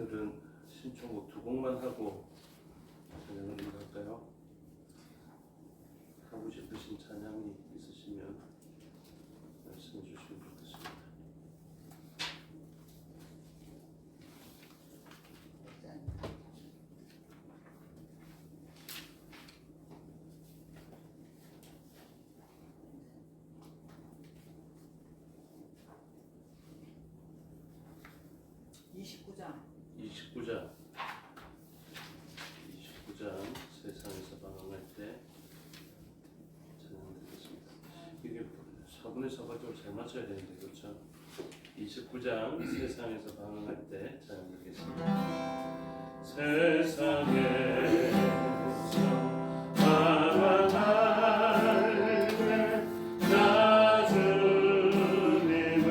오늘은 신청곡 두 곡만 하고 찬양을 인도할까요? 하고 싶으신 찬양이 있으시면 말씀해 주시면 좋겠습니다. 세상에서 방황할 때 찬양 드리겠습니다. 이게 4분의 4박자를 잘 맞춰야 되는데 그렇죠? 29장 세상에서 방황할 때 찬양 드리겠습니다. 세상에서 방황할 때 나 주님을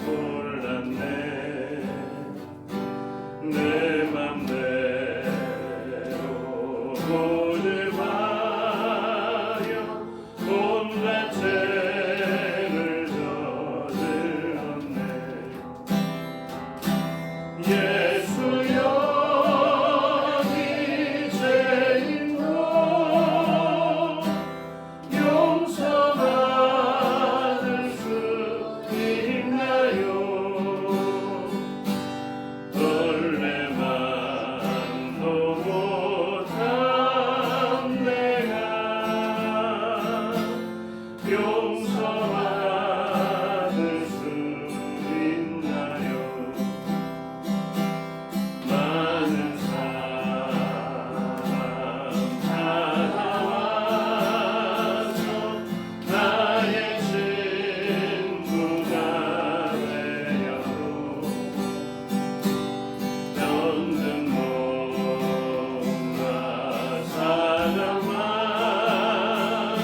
몰랐네. 내 맘대로 고집하여 온갖 죄를 저질렀네. 예수여 이 죄인도 용서받을 수 있나요? 얼레만도 못한 내가 용서받을 수 있나요? 많은 사람 찾아와서 나의 친구가 되어도 병든 몸과 사랑 마음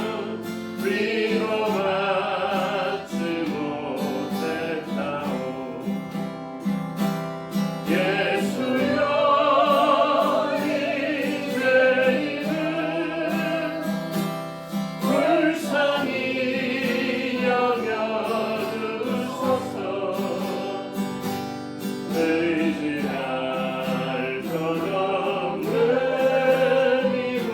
위로받지 못했다오. 예수여 이 죄인을 불쌍히 여겨주소서. 의지할 것 없는 이곳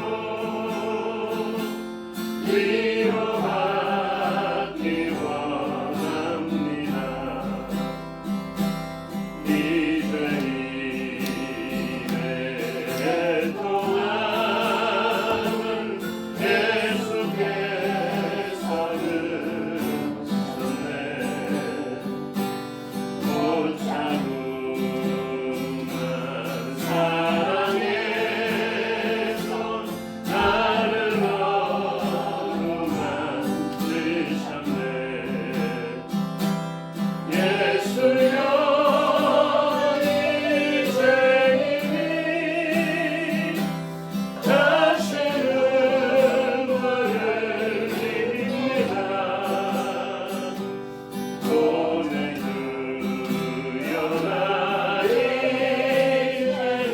위로받기 원합니다. 이 죄인의 동안은 예수께서 주셨네. 못 참음한 사랑에서 나를 어루만 드셨네. 예수여 이 죄인이 다시는 너를 믿습니다. 보내주여 나의 죄는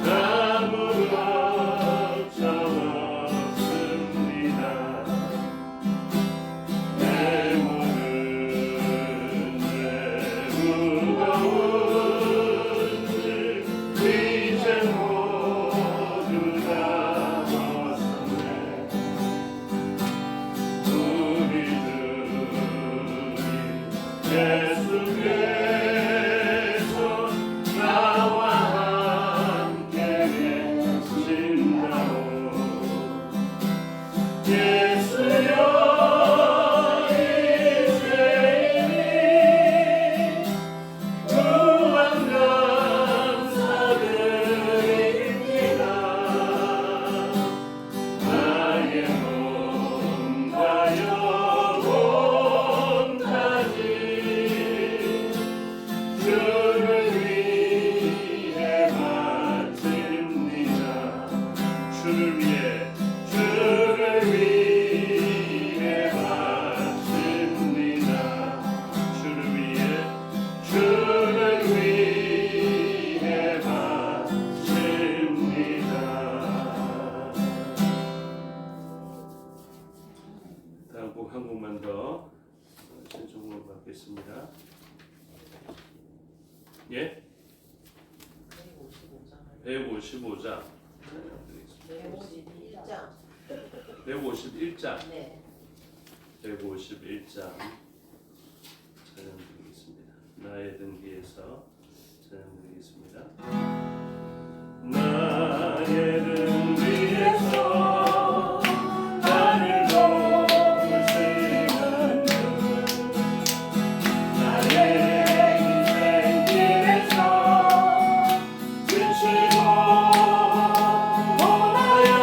아무 걱정 없습니다. 내 모든 죄 무거운 짐 이제 모두 다 벗었네. 우리들이 예수께서 나와 함께 계신다오. 예수여 이 죄인이 무한 감사드립니다. 나의 몸과 영혼까지 주를 위해 바칩니다. 주를 위해 바칩니다. 주를 위해 바칩니다. 다음 곡 한 곡만 더 신청곡 받겠습니다. 예? 155장. 151장. 151장. 네. 151장 찬양드리겠습니다. 나의 등기에서 찬양드리겠습니다. 나의 등기에서 나를 도우시는 주 나의 인생길에서 지치고 원하여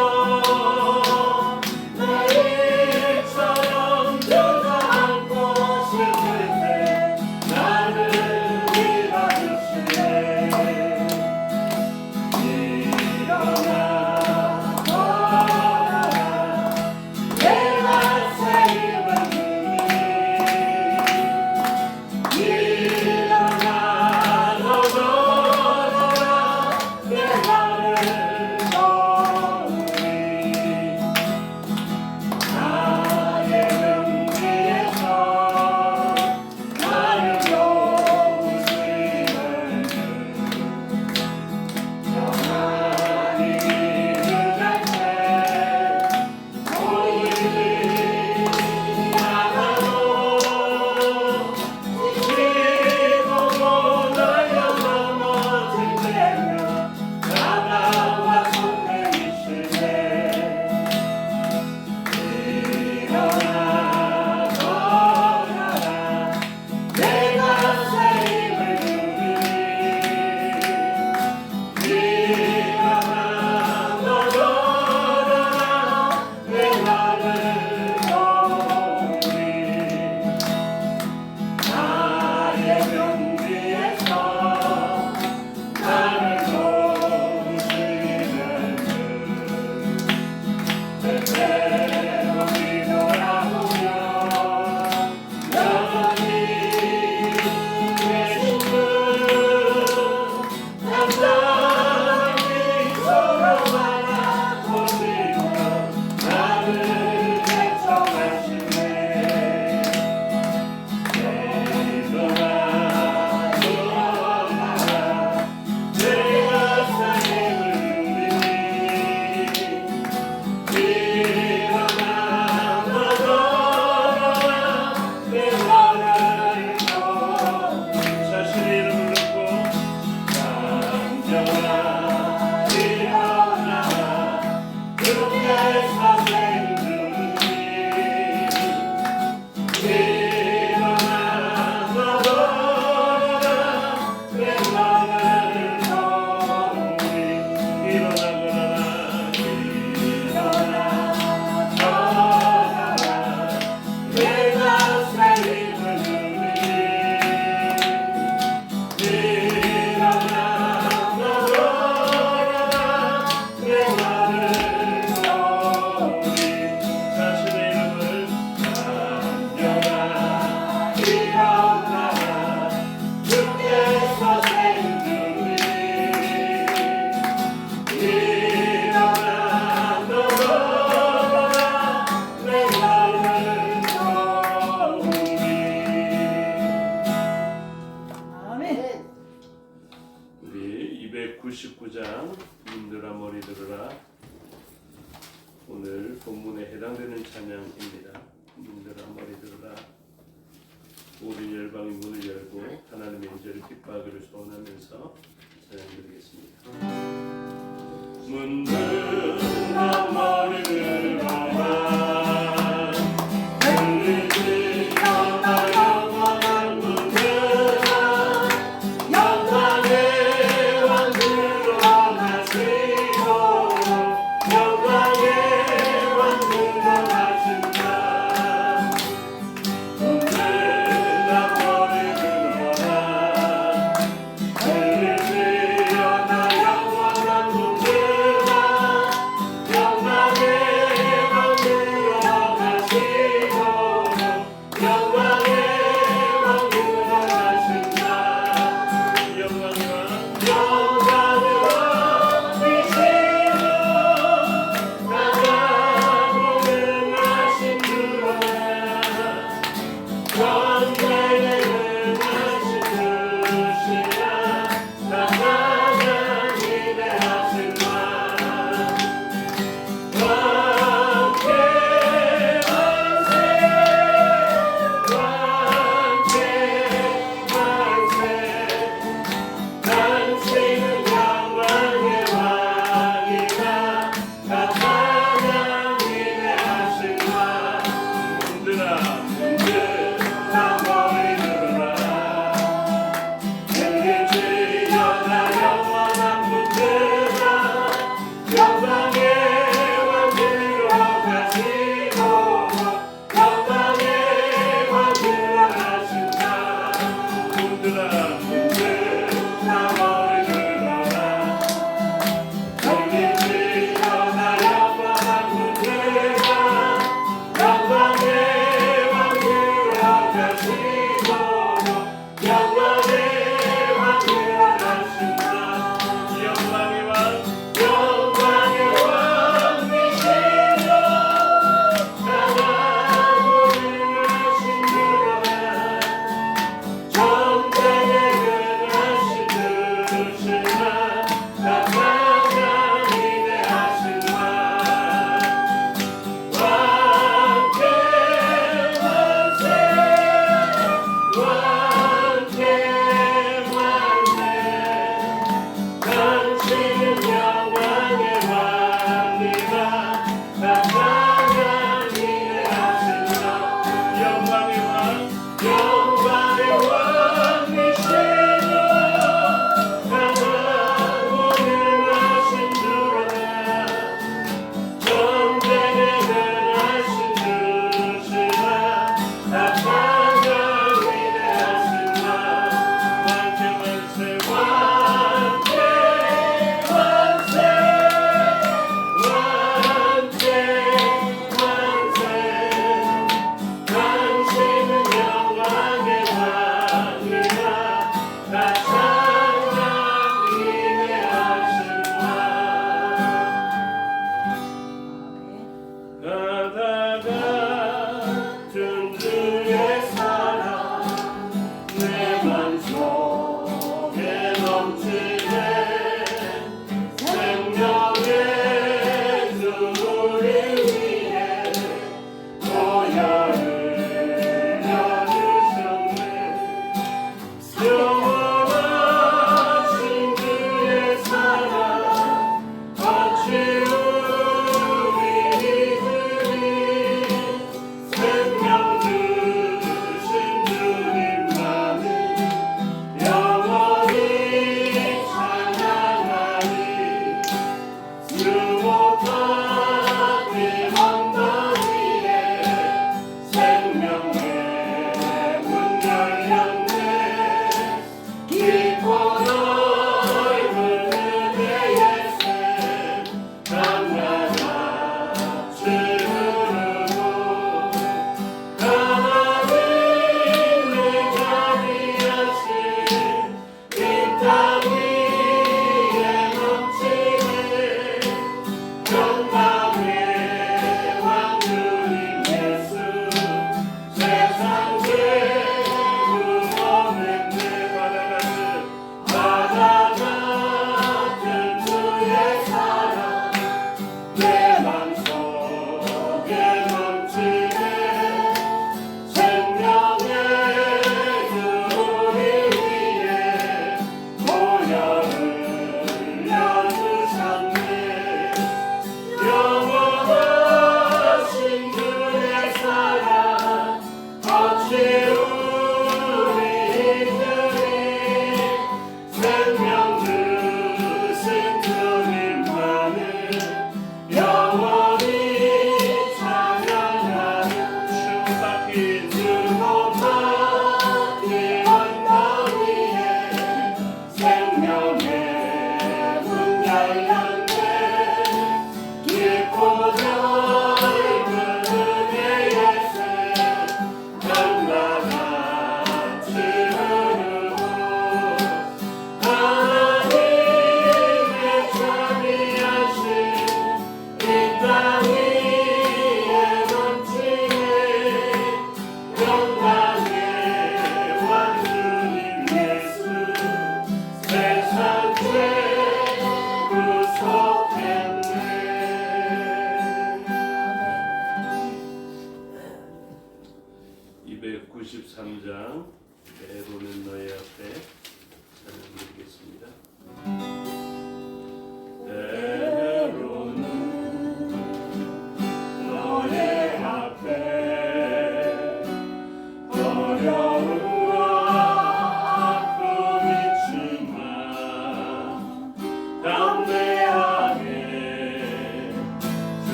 나일처럼 주저앉고 싶을 때 나를 밀어주시네. 일어나 걸어라 내가 새 힘을 주니 일어나 걸어라 내 나를 도우리 나의 등뒤에서 나를 도우시는 주 영원히 일을 할때 보이지 않아도 지치고 나여 넘어질 때면 나와 손들이시네. 일어나 걸어라 내가 새 힘을 주리 일어나 걸어라 내 나를 도우리 나의 등뒤에서 나를 도우시는 주 때때로 뒤돌아보며 여전히 계신 주 남자의 미소로 바라보시며 나를 애청하시네. 일어나 일어나 내가 새 힘을 주리 일어나 걸어라 내 나를 도우리 자신의 이름을 놓고 남겨라 일어나 주께서 새 힘을 주리 일어나 걸어라 내 나를 도우리 일어나 걸어라 일어나 걸어라 내가 새 힘을 주리 일어나 걸어라 내 나를 도우리 자신의 이름을 남겨라 일어나 주께서 새 힘 주리 일어나 걸어라 내 나를 도우리. 아멘. 우리 299장 님들아 머리 들으라 오늘 본문에 해당되는 찬양입니다. 님들아 머리 들으라 모든 열방이 문을 열고 하나님의 인재를 기뻐하기를 소원하면서 찬양드리겠습니다. 문들아 머리 들어라 들리지 않아 영원한 문들아 영광의 왕 들어가시고 영광의 왕 들어가신다. 문들아 머리 들어라 들리지 않아 영원한 문들아 영광의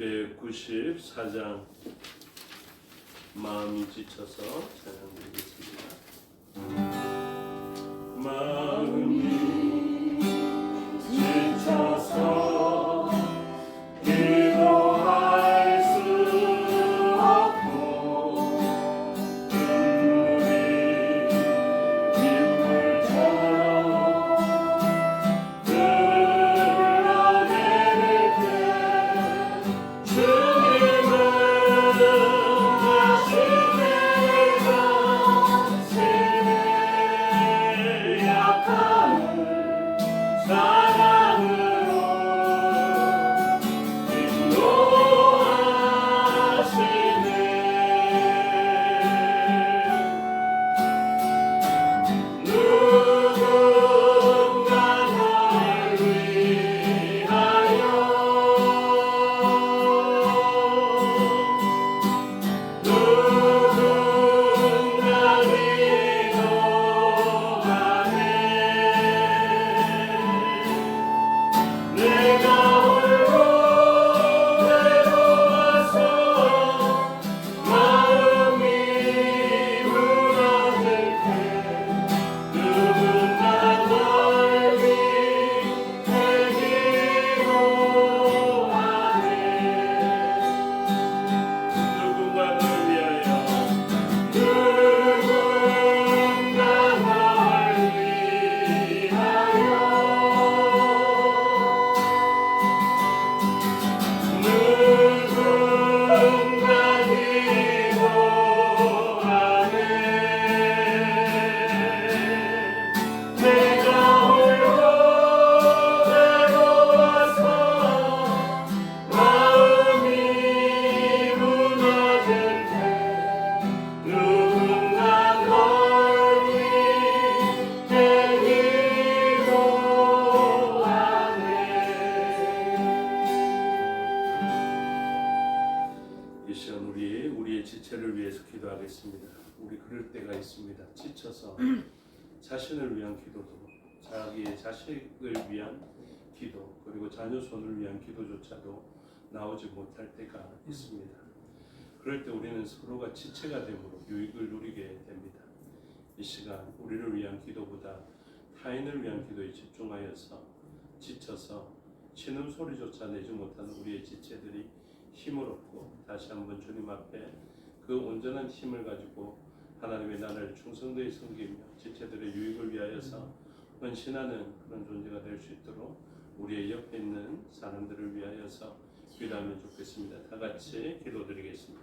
294장 마음이 지쳐서 찬양드리겠습니다. 마음이 지쳐서 기도할 수 없고 눈물이 빗물처럼 흘러내릴 때 주님은 다시 내가 새 약함을 사랑으로 인도하시네. 누군가 날 위하여 누군가 기도하네. 내가 홀로 외로워서 마음이 무너질 때 누군가 널 위해 기도하네. 누군가 널 위하여 누군가 널 위하여 누군가 기도하네. 내가 홀로 외로워서 마음이 무너질 때 누군가 널 위해 기도하네. 이 시간 우리의 지체를 위해서 기도하겠습니다. 우리 그럴 때가 있습니다. 지쳐서 자신을 위한 기도도, 자기의 자식을 위한 기도, 그리고 자녀 손을 위한 기도조차도 나오지 못할 때가 있습니다. 그럴 때 우리는 서로가 지체가 되므로 유익을 누리게 됩니다. 이 시간 우리를 위한 기도보다 타인을 위한 기도에 집중하여서 지쳐서 신음소리조차 내지 못하는 우리의 지체들이 힘을 얻고 다시 한번 주님 앞에 그 온전한 힘을 가지고 하나님의 나라를 충성되이 섬기며 지체들의 유익을 위하여서 헌신하는 그런 존재가 될 수 있도록 우리의 옆에 있는 사람들을 위하여서 기도하면 좋겠습니다. 다 같이 기도드리겠습니다.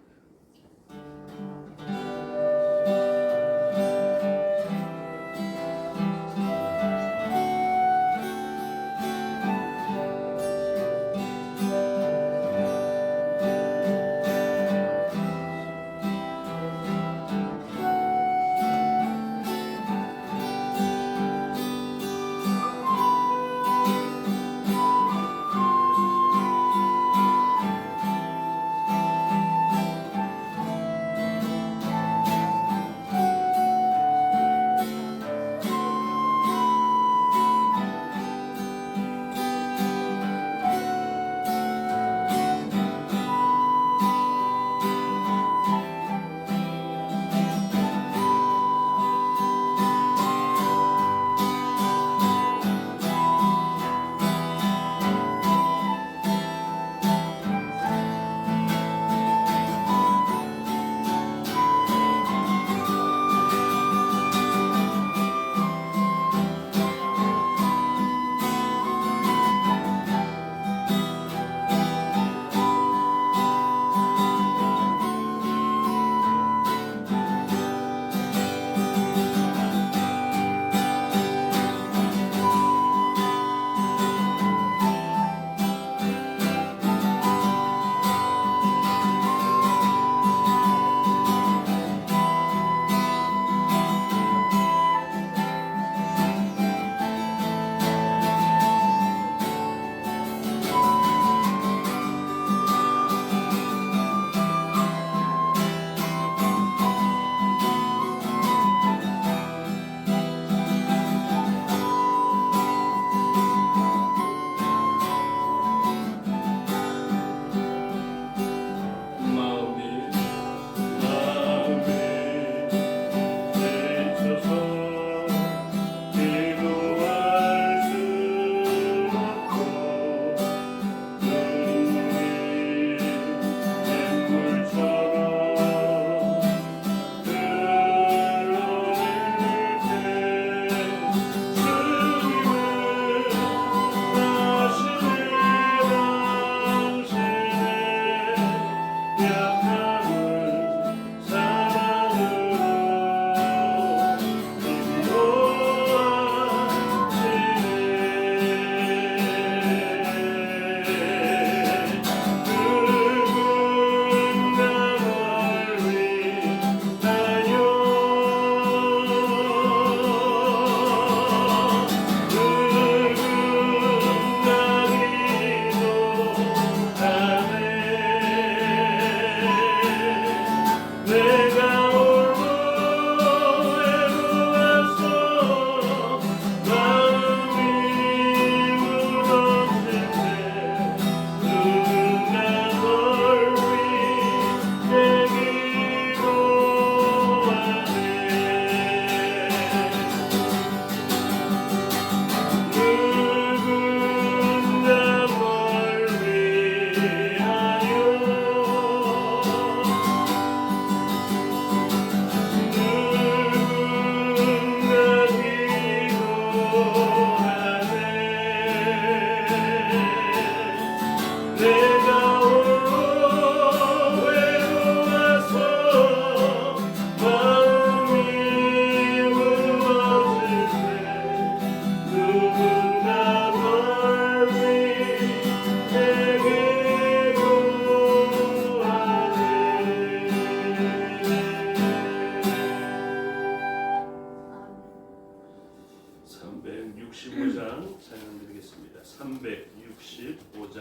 365장 찬양 드리겠습니다. 365장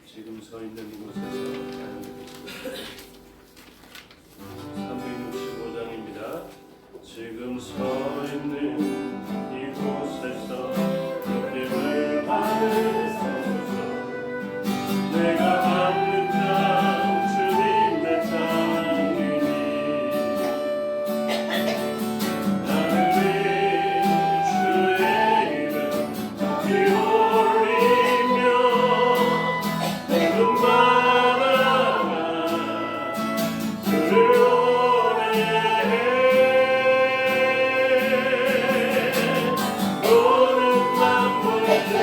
지금 서 있는 이곳에서 찬양 드리겠습니다. 365장입니다. 지금 서 있는 이곳에서 높임을 받으소서. 내가 받는 땅 주님의 땅이니 하늘이 주의 이름 높이 올리며 모든 바다가 주를 노래해. 모든 만물들을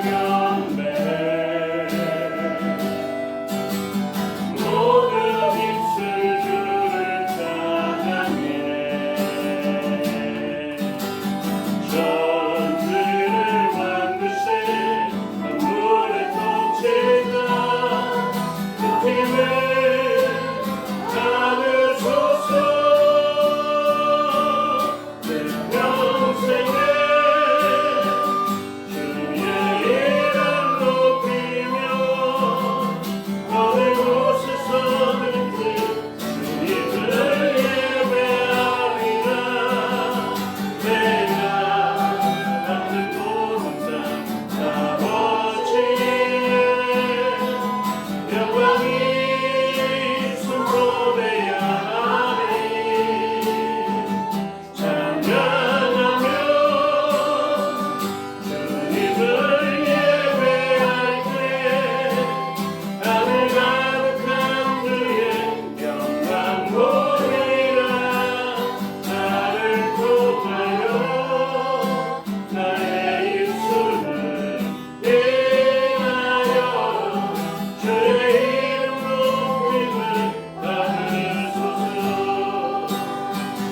경배해. 모든 입술 주를 찬양해. 천지를 만드신 만물의 통치자 그 힘을 받으소서. 내 평생에 주의 이름 높이며 어느 곳에서든지 주님을 예배하리라. 내가 받는 모든 땅 아버지의 영광이 선포되어야 하리. 찬양하며 주님을 예배할 때 하늘 가득한 주의 영광 보리라. 나를 통하여 나의 입술을 인하여 주의 이름 높임을 받으소서.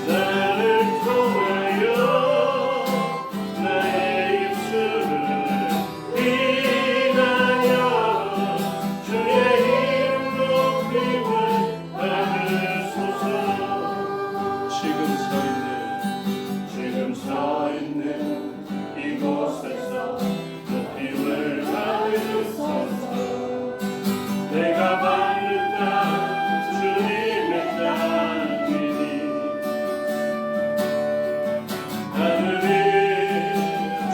나를 통하여 나의 입술을 인하여 주의 이름 높임을 받으소서. 지금 서 있는 이곳에서 높임을 받으소서. 내가 받는 땅 주님의 땅이니 하늘이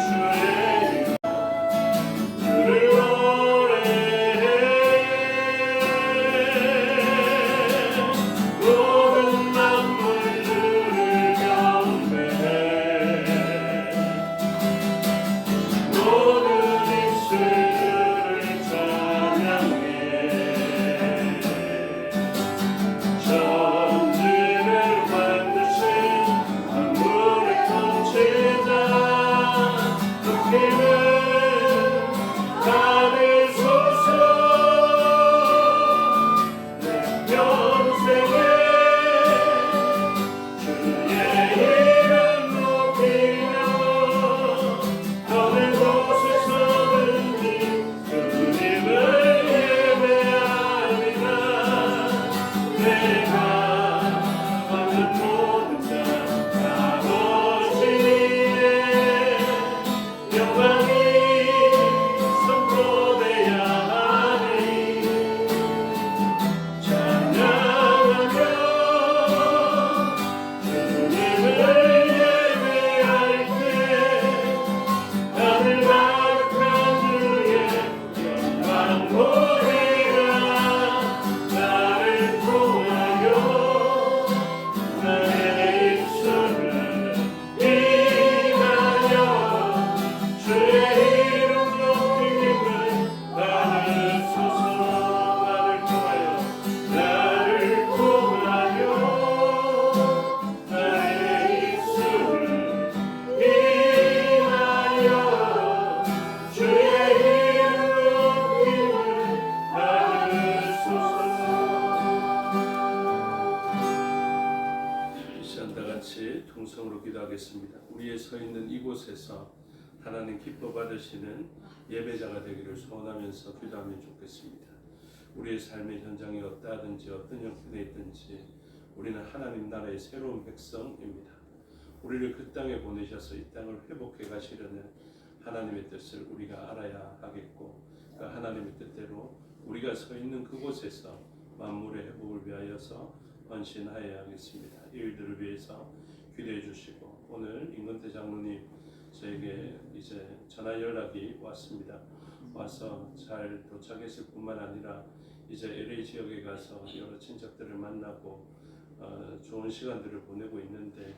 주의 이름 주를 노래해. 모든 만물들을 경배해. 모든 입술 주를 찬양해. 천지를 만드신 만물의 통치자 그 힘을 받으소서. 내 평생에 주의 이름 높이며 어느 곳에서든지 주님을 예배하리라. 내가 받는 모든 땅 아버지의 영광이 선포되어야 하리. 찬양하며 주님을 예배할 때 하늘 가득한 주의 영광 보리라. 나를 통하여 나의 입술을 인하여 주의 이름 높임을 받으소서. 나를 통하여 나의 입술을 인하여 주의 이름 높임을 받으소서. 이 시간 다 같이 통성으로 기도하겠습니다. 우리의 서 있는 이곳에서 하나님 기뻐 받으시는 예배자가 되기를 소원하면서 기도하면 좋겠습니다. 우리의 삶의 현장이 어떠하든지 어떤 형편에 있든지 우리는 하나님 나라의 새로운 백성입니다. 우리를 그 땅에 보내셔서 이 땅을 회복해 가시려는 하나님의 뜻을 우리가 알아야 하겠고, 그 하나님의 뜻대로 우리가 서 있는 그곳에서 만물의 회복을 위하여서 헌신하여야 하겠습니다. 이 일들을 위해서 기도해 주시고, 오늘 임근태 장로님 저에게 이제 전화 연락이 왔습니다. 와서 잘 도착했을 뿐만 아니라 이제 LA 지역에 가서 여러 친척들을 만나고 좋은 시간들을 보내고 있는데,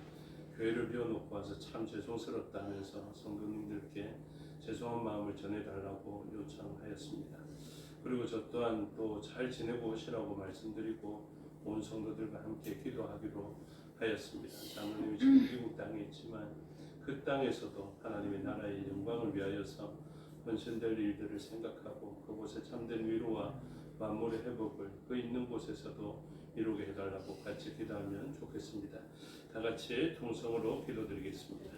교회를 비워놓고 와서 참 죄송스럽다면서 성도님들께 죄송한 마음을 전해달라고 요청하였습니다. 그리고 저 또한 또 잘 지내고 오시라고 말씀드리고 온 성도들과 함께 기도하기로 하였습니다. 장로님이 지금 미국 땅에 있지만 그 땅에서도 하나님의 나라의 영광을 위하여서 헌신될 일들을 생각하고 그곳에 참된 위로와 만물의 회복을 그 있는 곳에서도 이루게 해달라고 같이 기도하면 좋겠습니다. 다 같이 통성으로 기도드리겠습니다.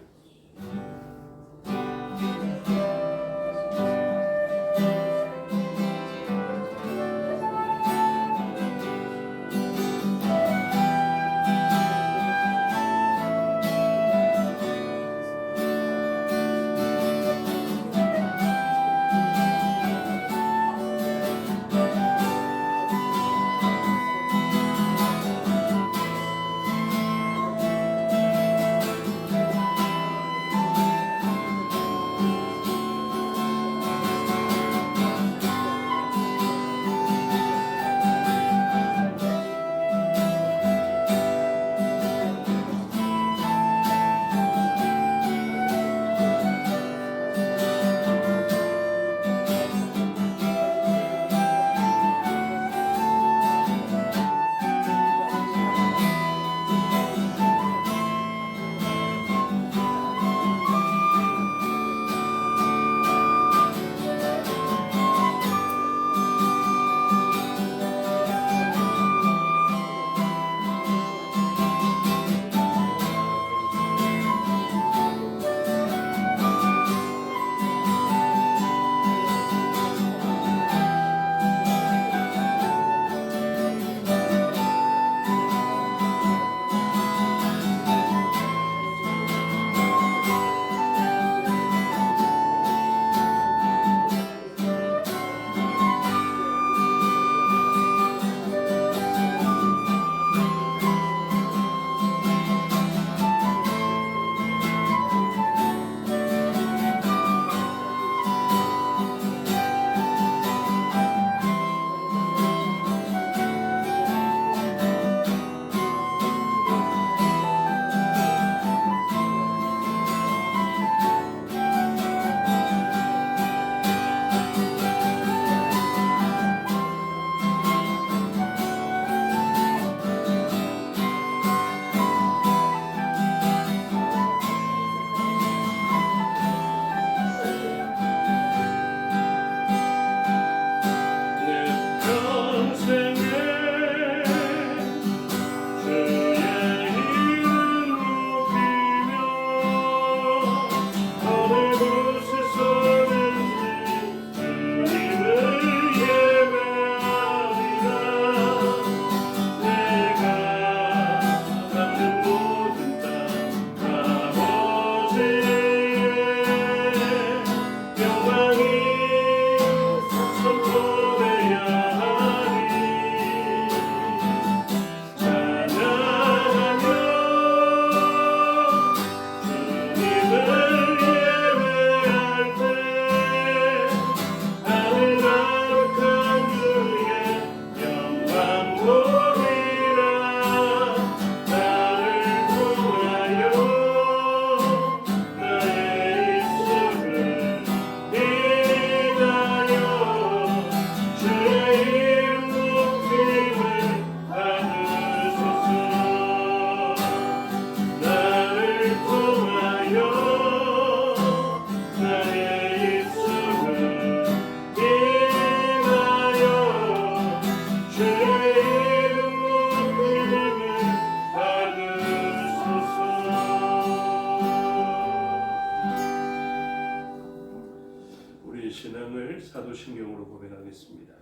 사도신경으로 고백하겠습니다.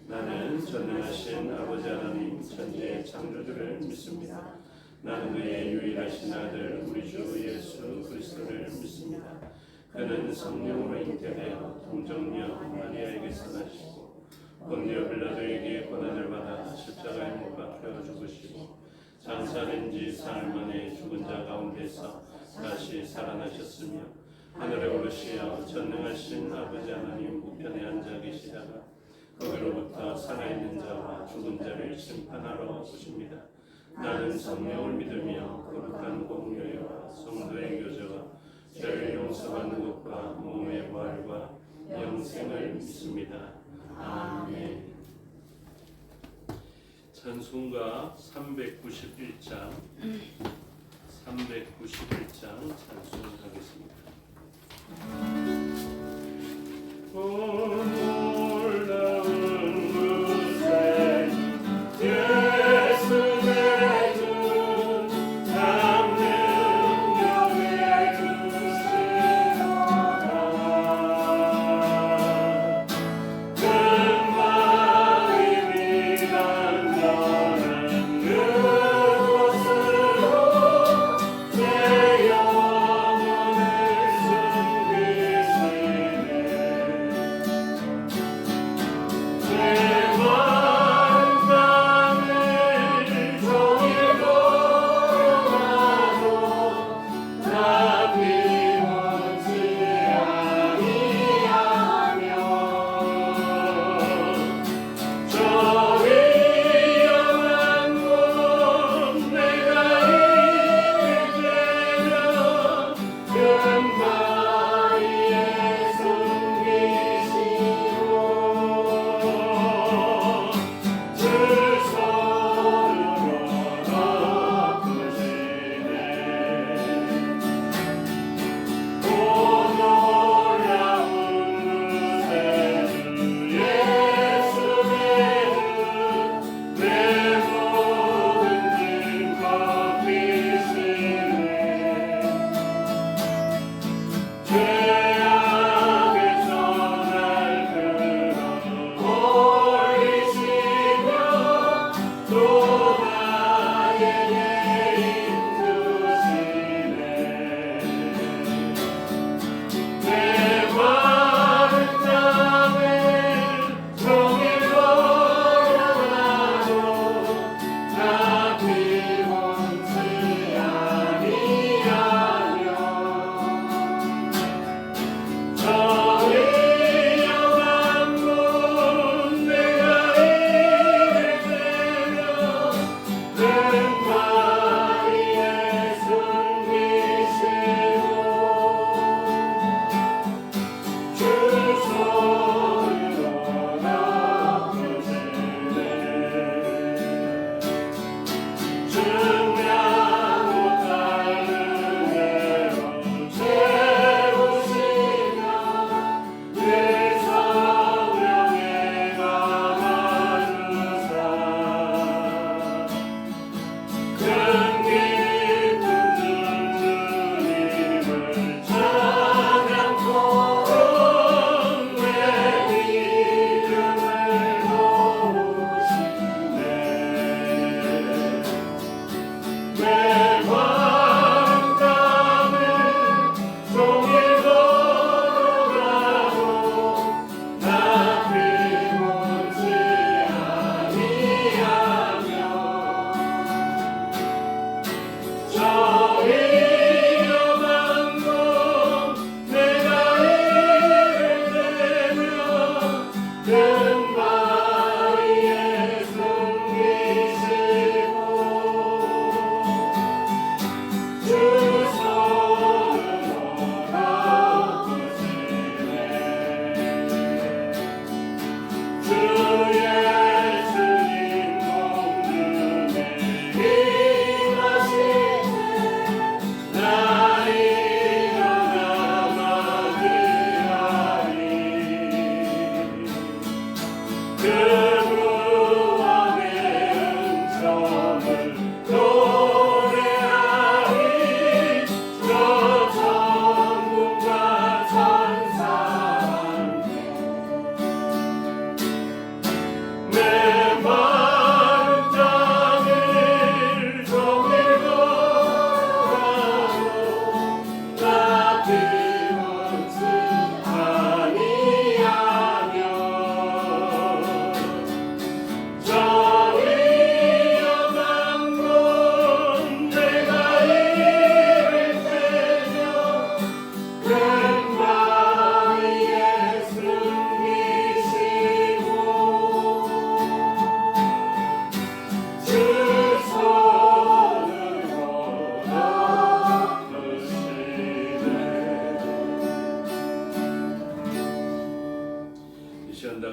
나는 전능하신 아버지 하나님 천지의 창조주를 믿습니다. 나는 그의 유일하신 아들 우리 주 예수 그리스도를 믿습니다. 그는 성령으로 잉태되어 동정녀 마리아에게서 나시고 본디오 빌라도에게 고난을 받아 십자가에 못 박혀 죽으시고 장사된 지 사흘 만에 죽은 자 가운데서 다시 살아나셨으며 하늘에 오르시어 전능하신 아버지 하나님 우편에 앉아 계시다가 거기로부터 살아있는 자와 죽은 자를 심판하러 오십니다. 나는 성령을 믿으며 거룩한 공교회와 성도의 교제와 죄를 용서받는 것과 몸의 부활과 영생을 믿습니다. 아멘. 찬송가 391장 찬송하겠습니다. 놀라운 구세 예수 내 주 참 능력의 주시노라. 근마음이 간절한 그곳으로 내 영혼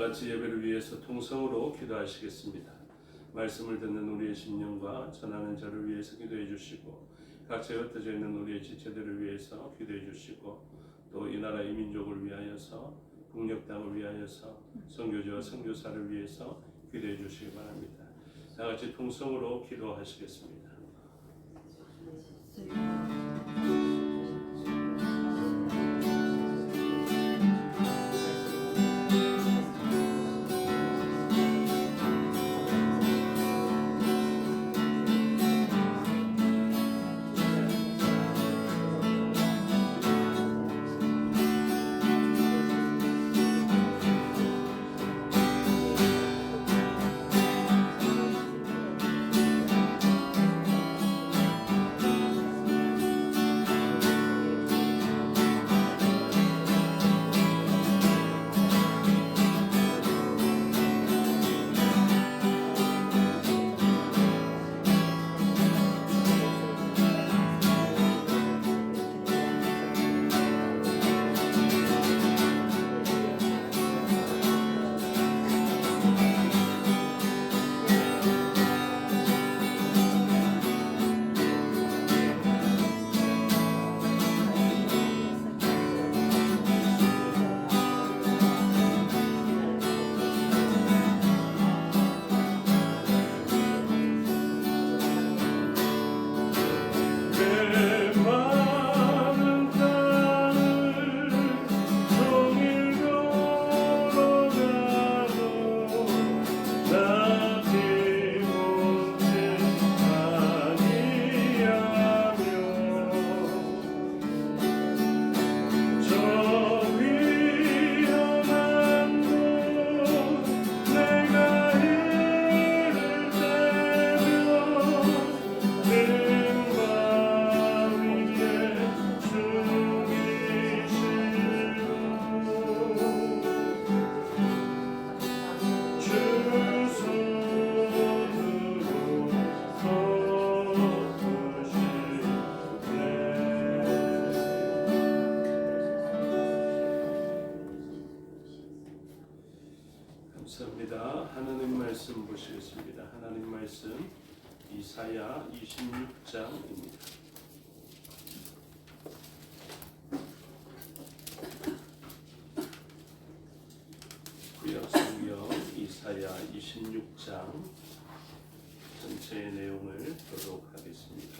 같이 예배를 위해서 통성으로 기도하시겠습니다. 말씀을 듣는 우리의 심령과 전하는 저를 위해서 기도해 주시고 각처에 흩어져 있는 우리의 지체들을 위해서 기도해 주시고 또 이 나라 이 민족을 위하여서 국력 땅을 위하여서 선교지와 선교사를 위해서 기도해 주시기 바랍니다. 다 같이 통성으로 기도하시겠습니다. 감사합니다. 하나님 말씀 보시겠습니다. 하나님 말씀 이사야 26장입니다. 구약 성경 이사야 26장 전체의 내용을 보도록 하겠습니다.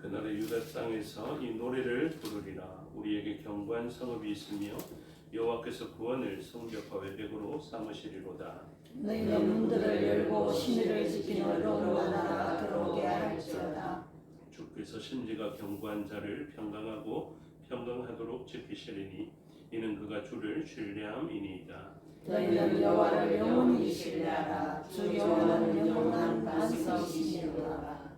그날의 유다 땅에서 이 노래를 부르리라. 우리에게 견고한 성읍이 있으며 여호와께서 구원을 성벽과 외벽으로 삼으시리로다. 너희는 문들을 열고 신의를 지키는 여호와 나라가 들어오게 할지어다. 주께서 심지가 견고한 자를 평강하고 평강하도록 지키시리니 이는 그가 주를 신뢰함이니이다. 너희는 여호와를 영원히 신뢰하라. 주 여호와는 영원한 반석이시니라.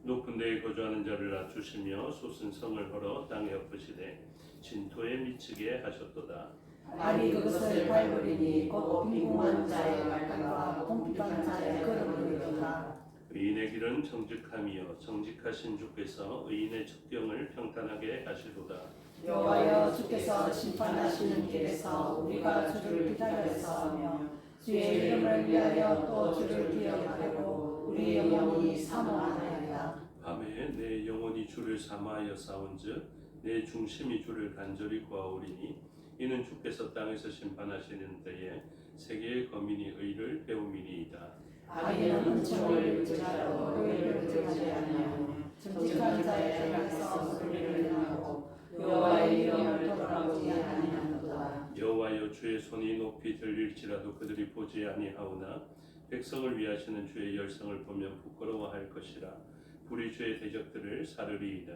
높은 데에 거주하는 자를 낮추시며 솟은 성을 걸어 땅에 엎으시되 진토에 미치게 하셨도다. 발이 그것을 밟으리니 곧 빈궁한 자의 발과 공핍한 자의 걸음이로다. 의인의 길은 정직함이요 정직하신 주께서 의인의 첩경을 평탄하게 하시도다. 여호와여 주께서 심판하시는 길에서 우리가 주를 기다려서 하며 주의 이름을 위하여 또 주를 기억하고 우리의 영혼이 사모하나이다. 밤에 내 영혼이 주를 사모하여 싸운즉 내 중심이 주를 간절히 구하오리니 이는 주께서 땅에서 심판하시는 때에 세계의 거민이 의를 배움이니이다. 악인은 은총을 의지하여 의를 의지하지 아니하며 정직한 자의 땅에서 소리를 내하고 여호와의 이름을 돌아보지 아니하노라. 여호와여 주의 손이 높이 들릴지라도 그들이 보지 아니하오나 백성을 위하시는 주의 열성을 보면 부끄러워할 것이라. 불이 주의 대적들을 사르리이다.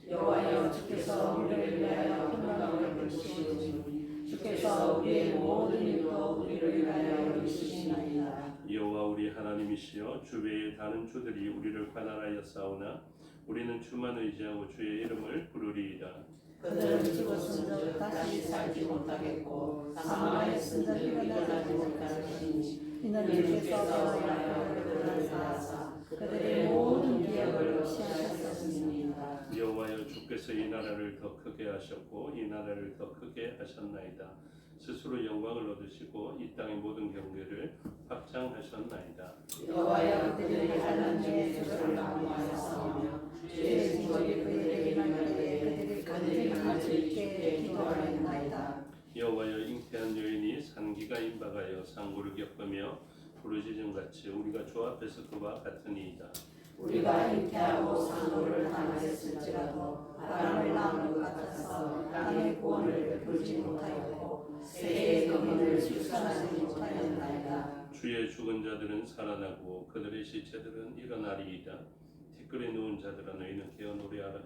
여호와여 주께서 우리를 위하여 평강을 베푸시오니 주께서 우리의 모든 일도 우리를 위하여 이루시나이다. 여호와 우리 하나님이시여 주 외에 다른 주들이 우리를 관할하여 싸우나 우리는 주만 의지하고 주의 이름을 부르리이다. 그들은 죽었은즉 다시 살지 못하겠고 사망하였은즉 일어나지 못할 것이니 이는 주께서 여호와여 그들을 사하사 그들의 모든 기억을 피하셨습니다. 여호와여 주께서 이 나라를 더 크게 하셨고 이 나라를 더 크게 하셨나이다. 스스로 영광을 얻으시고 이 땅의 모든 경계를 확장하셨나이다. 여호와여 그들이 하나님의 수를 나무하였으며 주의 징벌이 그들에게 임할 때에 그들이 간증할 수 있게 기도하였나이다. 여호와여 잉태한 여인이 산기가 임박하여 상고를 겪으며 부르짖음같이 우리가 주 앞에서 그와 같으니이다. 우리가 잉태하고 상고를 당하였을지라도 바람을 낳은 것 같아서 땅의 구원을 베풀지 못하였고 세계의 거민을 출산하지 못하였나이다. 주의 죽은 자들은 살아나고 그들의 시체들은 일어나리이다. 티끌에 누운 자들아 너희는 깨어 노래하라.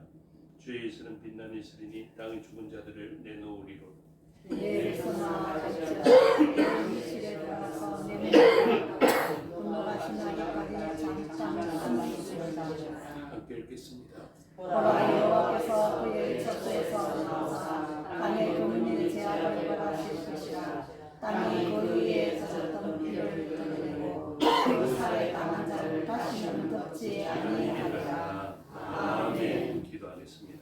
주의 이슬은 빛나는 이슬이니 땅의 죽은 자들을 내놓으리로. 내일서나 아직지라 미실에 들어가서 내면을 분노하신 나기까지 잠잠을 숨기시리라. 함께 읽겠습니다. 보라 여호와께서 그의 처소에서 나오사 땅의 그물의 제약을 벌하실 것이라. 땅이 그 위에 젖었던 피를 흩어내고 그 살에 당한 자를 다시는 덮지 아니하리라. 아멘. 기도하겠습니다.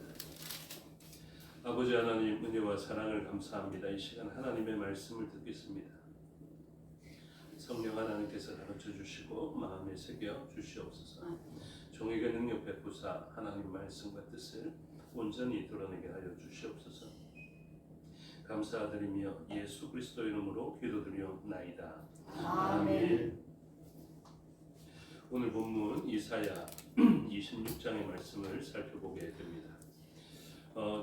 아버지 하나님 은혜와 사랑을 감사합니다. 이 시간 하나님의 말씀을 듣겠습니다. 성령 하나님께서 가르쳐 주시고 마음에 새겨 주시옵소서. 종에게 능력 베푸사 하나님 말씀과 뜻을 온전히 드러내게 하여 주시옵소서. 감사드리며 예수 그리스도 이름으로 기도드리옵나이다. 아멘. 오늘 본문 이사야 26장의 말씀을 살펴보게 됩니다.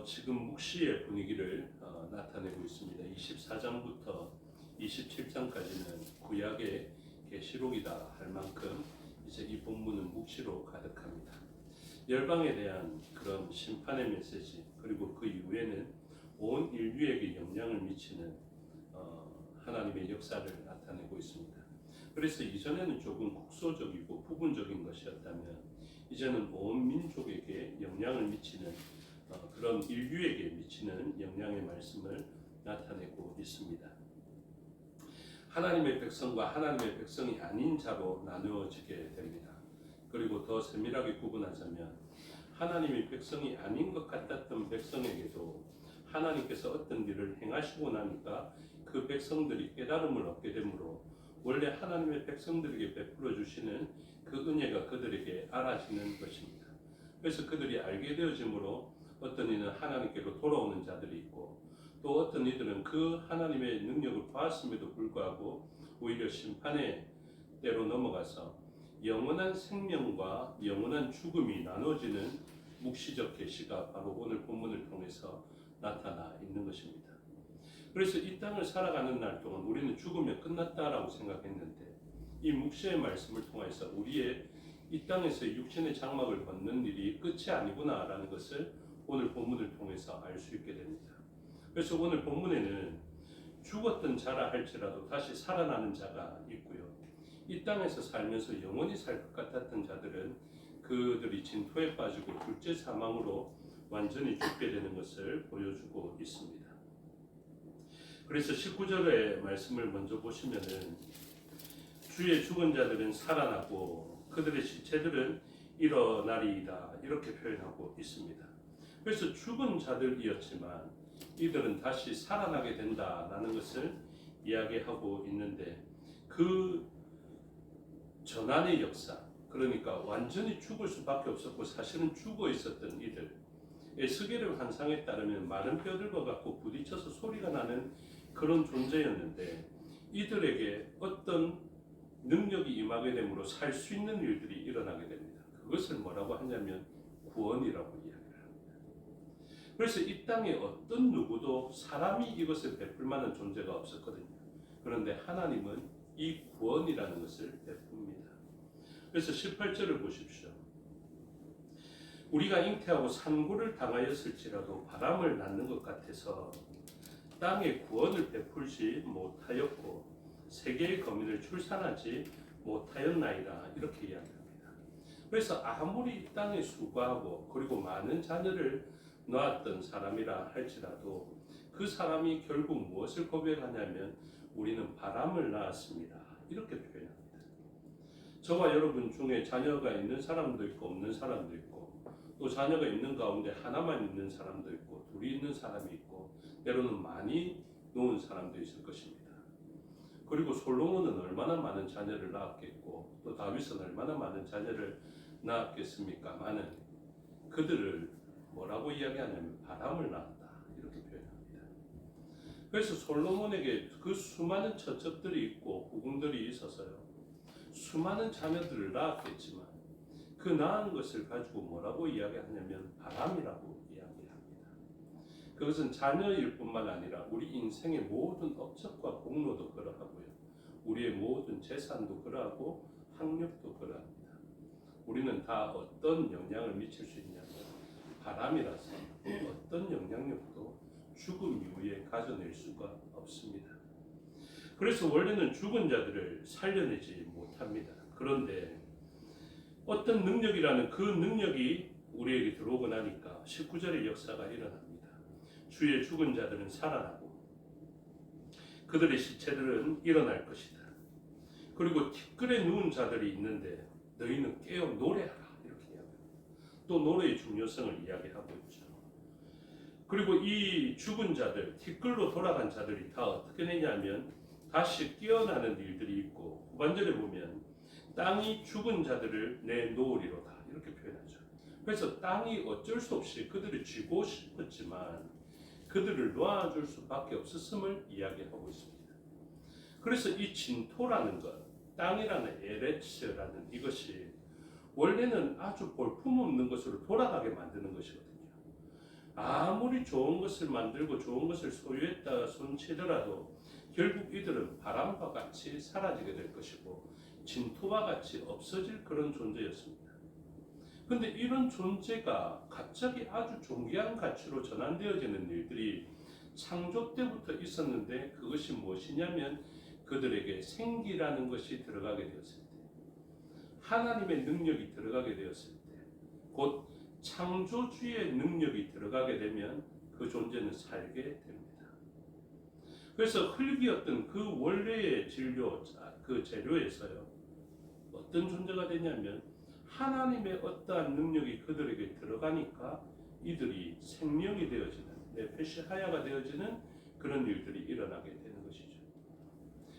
지금 묵시의 분위기를 나타내고 있습니다. 24장부터 27장까지는 구약의 계시록이다 할 만큼 이제 이 본문은 묵시로 가득합니다. 열방에 대한 그런 심판의 메시지, 그리고 그 이후에는 온 인류에게 영향을 미치는 하나님의 역사를 나타내고 있습니다. 그래서 이전에는 조금 국소적이고 부분적인 것이었다면 이제는 온 민족에게 영향을 미치는 그런 인류에게 미치는 영향의 말씀을 나타내고 있습니다. 하나님의 백성과 하나님의 백성이 아닌 자로 나누어지게 됩니다. 그리고 더 세밀하게 구분하자면 하나님의 백성이 아닌 것 같았던 백성에게도 하나님께서 어떤 일을 행하시고 나니까 그 백성들이 깨달음을 얻게 되므로 원래 하나님의 백성들에게 베풀어 주시는 그 은혜가 그들에게 알아지는 것입니다. 그래서 그들이 알게 되어지므로 어떤 이는 하나님께로 돌아오는 자들이 있고 또 어떤 이들은 그 하나님의 능력을 보았음에도 불구하고 오히려 심판의 때로 넘어가서 영원한 생명과 영원한 죽음이 나눠지는 묵시적 계시가 바로 오늘 본문을 통해서 나타나 있는 것입니다. 그래서 이 땅을 살아가는 날 동안 우리는 죽으면 끝났다라고 생각했는데 이 묵시의 말씀을 통해서 우리의 이 땅에서 육신의 장막을 벗는 일이 끝이 아니구나라는 것을 오늘 본문을 통해서 알 수 있게 됩니다. 그래서 오늘 본문에는 죽었던 자라 할지라도 다시 살아나는 자가 있고요. 이 땅에서 살면서 영원히 살 것 같았던 자들은 그들이 진토에 빠지고 둘째 사망으로 완전히 죽게 되는 것을 보여주고 있습니다. 그래서 19절의 말씀을 먼저 보시면은 주의 죽은 자들은 살아나고 그들의 시체들은 일어나리이다 이렇게 표현하고 있습니다. 그래서 죽은 자들이었지만 이들은 다시 살아나게 된다라는 것을 이야기하고 있는데 그 전환의 역사, 그러니까 완전히 죽을 수밖에 없었고 사실은 죽어 있었던 이들, 에스겔의 환상에 따르면 마른 뼈들과 같고 부딪혀서 소리가 나는 그런 존재였는데 이들에게 어떤 능력이 임하게 되므로 살 수 있는 일들이 일어나게 됩니다. 그것을 뭐라고 하냐면 구원이라고 이야기를 합니다. 그래서 이 땅에 어떤 누구도 사람이 이것을 베풀 만한 존재가 없었거든요. 그런데 하나님은 이 구원이라는 것을 베풉니다. 그래서 18절을 보십시오. 우리가 잉태하고 산고를 당하였을지라도 바람을 낳는 것 같아서 땅에 구원을 베풀지 못하였고 세계의 거민을 출산하지 못하였나이다 이렇게 이야기합니다. 그래서 아무리 이 땅에 수고하고 그리고 많은 자녀를 낳았던 사람이라 할지라도 그 사람이 결국 무엇을 고백하냐면 우리는 바람을 낳았습니다 이렇게 표현합니다. 저와 여러분 중에 자녀가 있는 사람도 있고 없는 사람도 있고 또 자녀가 있는 가운데 하나만 있는 사람도 있고 둘이 있는 사람이 있고 때로는 많이 놓은 사람도 있을 것입니다. 그리고 솔로몬은 얼마나 많은 자녀를 낳았겠고 또 다윗은 얼마나 많은 자녀를 낳았겠습니까? 많은 그들을 뭐라고 이야기하냐면 바람을 낳았다 이렇게 표현합니다. 그래서 솔로몬에게 그 수많은 처첩들이 있고 후궁들이 있어서요 수많은 자녀들을 낳았겠지만 그 낳은 것을 가지고 뭐라고 이야기하냐면 바람이라고 이야기합니다. 그것은 자녀일 뿐만 아니라 우리 인생의 모든 업적과 공로도 그러하고요. 우리의 모든 재산도 그러하고 학력도 그러합니다. 우리는 다 어떤 영향을 미칠 수 있냐면 바람이라서 어떤 영향력도 죽음 이후에 가져낼 수가 없습니다. 그래서 원래는 죽은 자들을 살려내지 못합니다. 그런데 어떤 능력이라는 그 능력이 우리에게 들어오고 나니까 19절의 역사가 일어납니다. 주의 죽은 자들은 살아나고 그들의 시체들은 일어날 것이다. 그리고 티끌에 누운 자들이 있는데 너희는 깨어 노래하라 이렇게 이야기합니다. 또 노래의 중요성을 이야기하고 있죠. 그리고 이 죽은 자들, 티끌로 돌아간 자들이 다 어떻게 되냐면 다시 깨어나는 일들이 있고 후반절에 보면 땅이 죽은 자들을 내놓으리로다 이렇게 표현하죠. 그래서 땅이 어쩔 수 없이 그들을 쥐고 싶었지만 그들을 놓아줄 수밖에 없었음을 이야기하고 있습니다. 그래서 이 진토라는 것, 땅이라는 에레츠라는 이것이 원래는 아주 볼품없는 것으로 돌아가게 만드는 것이거든요. 아무리 좋은 것을 만들고 좋은 것을 소유했다 손치더라도 결국 이들은 바람과 같이 사라지게 될 것이고 진토와 같이 없어질 그런 존재였습니다. 그런데 이런 존재가 갑자기 아주 존귀한 가치로 전환되어지는 일들이 창조 때부터 있었는데 그것이 무엇이냐면 그들에게 생기라는 것이 들어가게 되었을 때 하나님의 능력이 들어가게 되었을 때 곧 창조주의 능력이 들어가게 되면 그 존재는 살게 됩니다. 그래서 흙이었던 그 원래의 진료, 그 재료에서요 어떤 존재가 되냐면 하나님의 어떠한 능력이 그들에게 들어가니까 이들이 생명이 되어지는 네페시 하야가 되어지는 그런 일들이 일어나게 되는 것이죠.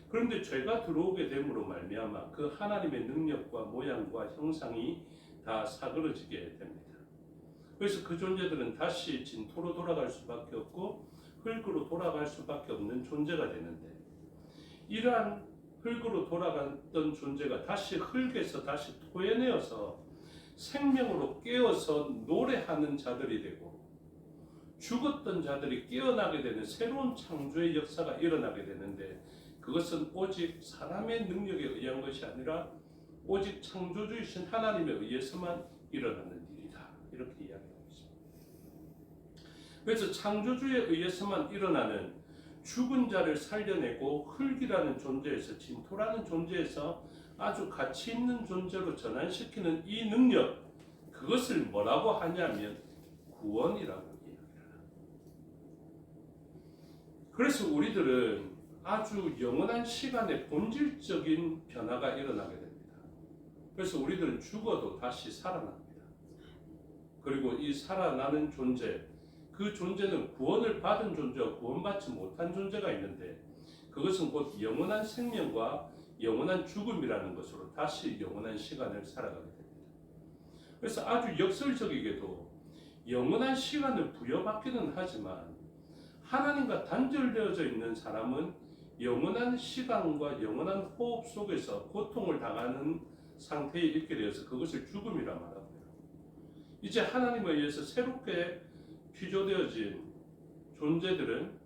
그런데 죄가 들어오게 됨으로 말미암아 그 하나님의 능력과 모양과 형상이 다 사그러지게 됩니다. 그래서 그 존재들은 다시 진토로 돌아갈 수밖에 없고 흙으로 돌아갈 수밖에 없는 존재가 되는데 이러한 흙으로 돌아갔던 존재가 다시 흙에서 다시 토해내어서 생명으로 깨어서 노래하는 자들이 되고 죽었던 자들이 깨어나게 되는 새로운 창조의 역사가 일어나게 되는데 그것은 오직 사람의 능력에 의한 것이 아니라 오직 창조주이신 하나님에 의해서만 일어나는 일이다. 이렇게 이야기하고 있습니다. 그래서 창조주에 의해서만 일어나는 죽은 자를 살려내고 흙이라는 존재에서 진토라는 존재에서 아주 가치 있는 존재로 전환시키는 이 능력 그것을 뭐라고 하냐면 구원이라고 이야기를 합니다. 그래서 우리들은 아주 영원한 시간에 본질적인 변화가 일어나게 됩니다. 그래서 우리들은 죽어도 다시 살아납니다. 그리고 이 살아나는 존재 그 존재는 구원을 받은 존재와 구원받지 못한 존재가 있는데 그것은 곧 영원한 생명과 영원한 죽음이라는 것으로 다시 영원한 시간을 살아가게 됩니다. 그래서 아주 역설적이게도 영원한 시간을 부여받기는 하지만 하나님과 단절되어져 있는 사람은 영원한 시간과 영원한 호흡 속에서 고통을 당하는 상태에 있게 되어서 그것을 죽음이라 말하고요. 이제 하나님에 의해서 새롭게 피조되어진 존재들은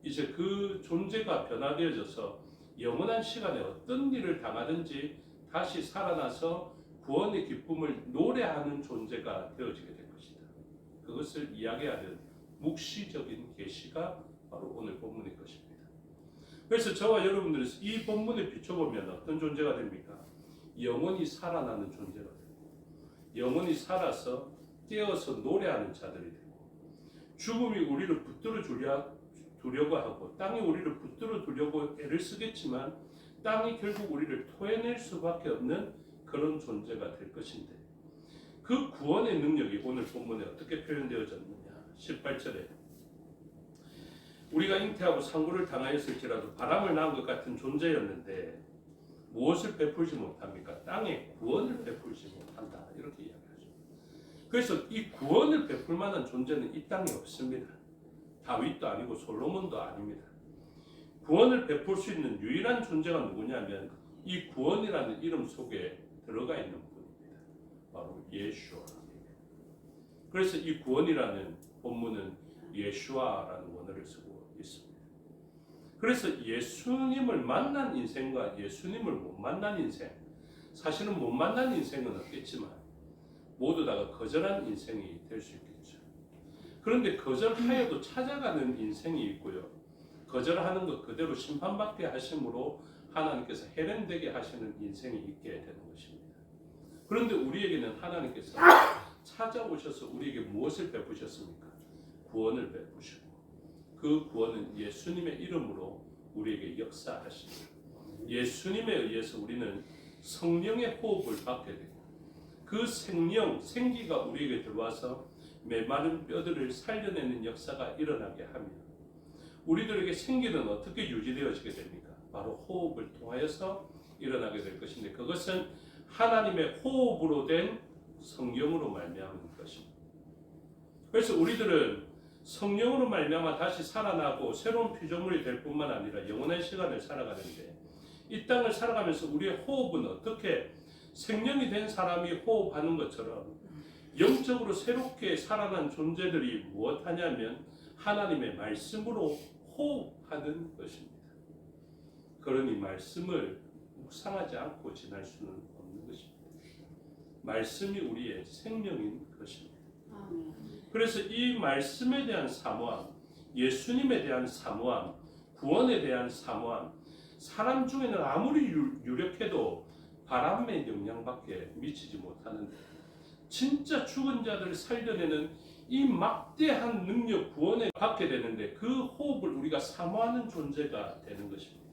이제 그 존재가 변화되어져서 영원한 시간에 어떤 일을 당하든지 다시 살아나서 구원의 기쁨을 노래하는 존재가 되어지게 될 것이다. 그것을 이야기하는 묵시적인 계시가 바로 오늘 본문의 것입니다. 그래서 저와 여러분들은 이 본문에 비춰보면 어떤 존재가 됩니까? 영원히 살아나는 존재가 되고 영원히 살아서 깨어서 노래하는 자들이 되고 죽음이 우리를 붙들어 두려고 하고 땅이 우리를 붙들어 두려고 애를 쓰겠지만 땅이 결국 우리를 토해낼 수밖에 없는 그런 존재가 될 것인데 그 구원의 능력이 오늘 본문에 어떻게 표현되어졌느냐 18절에 우리가 잉태하고 상고를 당하였을지라도 바람을 낳은 것 같은 존재였는데 무엇을 베풀지 못합니까? 땅에 구원을 베풀지 못한다. 이렇게 이야기하죠. 그래서 이 구원을 베풀 만한 존재는 이 땅에 없습니다. 다윗도 아니고 솔로몬도 아닙니다. 구원을 베풀 수 있는 유일한 존재가 누구냐면 이 구원이라는 이름 속에 들어가 있는 분입니다. 바로 예수와. 그래서 이 구원이라는 본문은 예수와라는 원어를 쓰고 있습니다. 그래서 예수님을 만난 인생과 예수님을 못 만난 인생, 사실은 못 만난 인생은 없겠지만 모두 다가 거절한 인생이 될 수 있겠죠. 그런데 거절하여도 찾아가는 인생이 있고요. 거절하는 것 그대로 심판받게 하심으로 하나님께서 해련되게 하시는 인생이 있게 되는 것입니다. 그런데 우리에게는 하나님께서 찾아오셔서 우리에게 무엇을 베푸셨습니까? 구원을 베푸시고 그 구원은 예수님의 이름으로 우리에게 역사하십니다. 예수님에 의해서 우리는 성령의 호흡을 받게 되고 그 생명, 생기가 우리에게 들어와서 메마른 뼈들을 살려내는 역사가 일어나게 하며 우리들에게 생기는 어떻게 유지되어지게 됩니까? 바로 호흡을 통하여서 일어나게 될 것인데 그것은 하나님의 호흡으로 된 성령으로 말미암은 것입니다. 그래서 우리들은 성령으로 말미암아 다시 살아나고 새로운 피조물이 될 뿐만 아니라 영원한 시간을 살아가는데 이 땅을 살아가면서 우리의 호흡은 어떻게 생명이 된 사람이 호흡하는 것처럼 영적으로 새롭게 살아난 존재들이 무엇하냐면 하나님의 말씀으로 호흡하는 것입니다. 그러니 말씀을 묵상하지 않고 지날 수는 없는 것입니다. 말씀이 우리의 생명인 것입니다. 그래서 이 말씀에 대한 사모함, 예수님에 대한 사모함, 구원에 대한 사모함, 사람 중에는 아무리 유력해도 바람의 영향밖에 미치지 못하는 진짜 죽은 자들을 살려내는 이 막대한 능력 구원을 받게 되는데 그 호흡을 우리가 사모하는 존재가 되는 것입니다.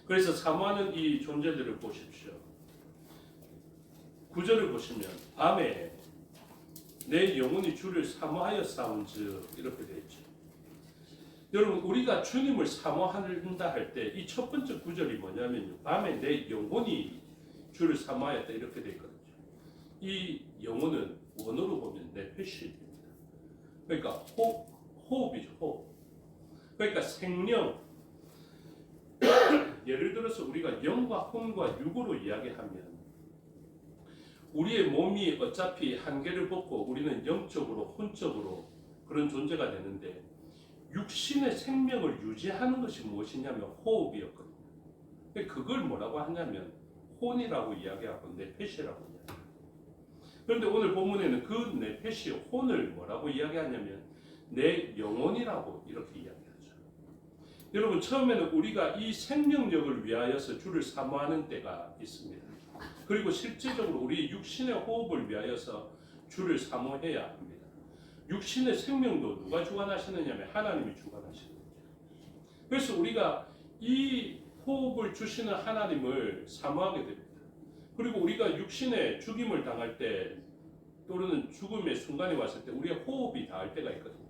그래서 사모하는 이 존재들을 보십시오. 9절을 보시면 밤에 내 영혼이 주를 사모하여 싸운즉 이렇게 되어 있죠. 여러분 우리가 주님을 사모한다 할 때 이 첫 번째 구절이 뭐냐면요. 밤에 내 영혼이 주를 사모하였다 이렇게 되어 있거든요. 이 영혼은 원어로 보면 네페시입니다. 그러니까 호흡이죠. 호흡. 그러니까 생명. 예를 들어서 우리가 영과 혼과 육으로 이야기하면 우리의 몸이 어차피 한계를 벗고 우리는 영적으로 혼적으로 그런 존재가 되는데 육신의 생명을 유지하는 것이 무엇이냐면 호흡이었거든요. 그걸 뭐라고 하냐면 혼이라고 이야기하고 네페시라고 이야기합니다. 그런데 오늘 본문에는 그 네페시 혼을 뭐라고 이야기하냐면 내 영혼이라고 이렇게 이야기하죠. 여러분 처음에는 우리가 이 생명력을 위하여서 주를 사모하는 때가 있습니다. 그리고 실제적으로 우리 육신의 호흡을 위하여서 주를 사모해야 합니다. 육신의 생명도 누가 주관하시느냐면 하나님이 주관하시는 거죠. 그래서 우리가 이 호흡을 주시는 하나님을 사모하게 됩니다. 그리고 우리가 육신의 죽임을 당할 때 또는 죽음의 순간이 왔을 때 우리의 호흡이 닿을 때가 있거든요.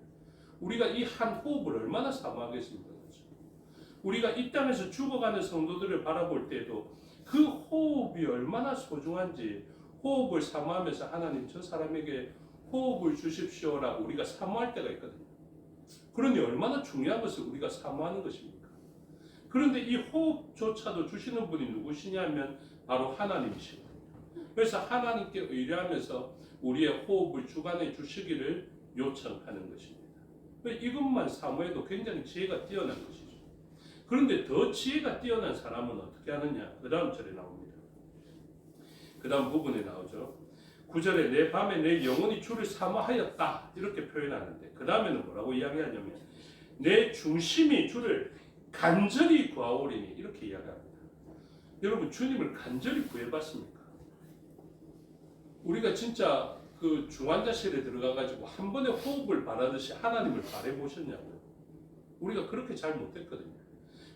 우리가 이 한 호흡을 얼마나 사모하겠습니까? 우리가 이 땅에서 죽어가는 성도들을 바라볼 때에도 그 호흡이 얼마나 소중한지 호흡을 사모하면서 하나님 저 사람에게 호흡을 주십시오라고 우리가 사모할 때가 있거든요. 그러니 얼마나 중요한 것을 우리가 사모하는 것입니까? 그런데 이 호흡조차도 주시는 분이 누구시냐면 바로 하나님이시거든요. 그래서 하나님께 의뢰하면서 우리의 호흡을 주관해 주시기를 요청하는 것입니다. 이것만 사모해도 굉장히 지혜가 뛰어난 것이죠. 그런데 더 지혜가 뛰어난 사람은 어떻게 하느냐? 그 다음 절에 나옵니다. 그 다음 부분에 나오죠. 9절에 내 밤에 내 영혼이 주를 사모하였다 이렇게 표현하는데 그 다음에는 뭐라고 이야기하냐면 내 중심이 주를 간절히 구하오리니 이렇게 이야기합니다. 여러분 주님을 간절히 구해봤습니까? 우리가 진짜 그 중환자실에 들어가가지고 한 번에 호흡을 바라듯이 하나님을 바라보셨냐고요? 우리가 그렇게 잘 못했거든요.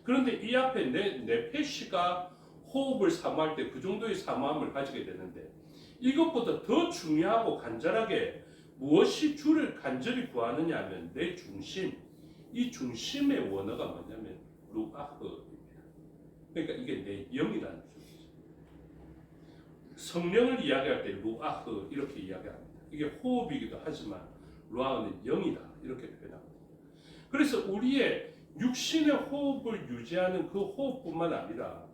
그런데 이 앞에 내 패시가 호흡을 사모할 때 그 정도의 사모함을 가지게 되는데 이것보다 더 중요하고 간절하게 무엇이 주를 간절히 구하느냐 하면 내 중심, 이 중심의 원어가 뭐냐면 루아흐입니다. 그러니까 이게 내 영이라는 뜻이죠. 성령을 이야기할 때 루아흐 이렇게 이야기합니다. 이게 호흡이기도 하지만 루아흐는 영이다 이렇게 표현합니다. 그래서 우리의 육신의 호흡을 유지하는 그 호흡뿐만 아니라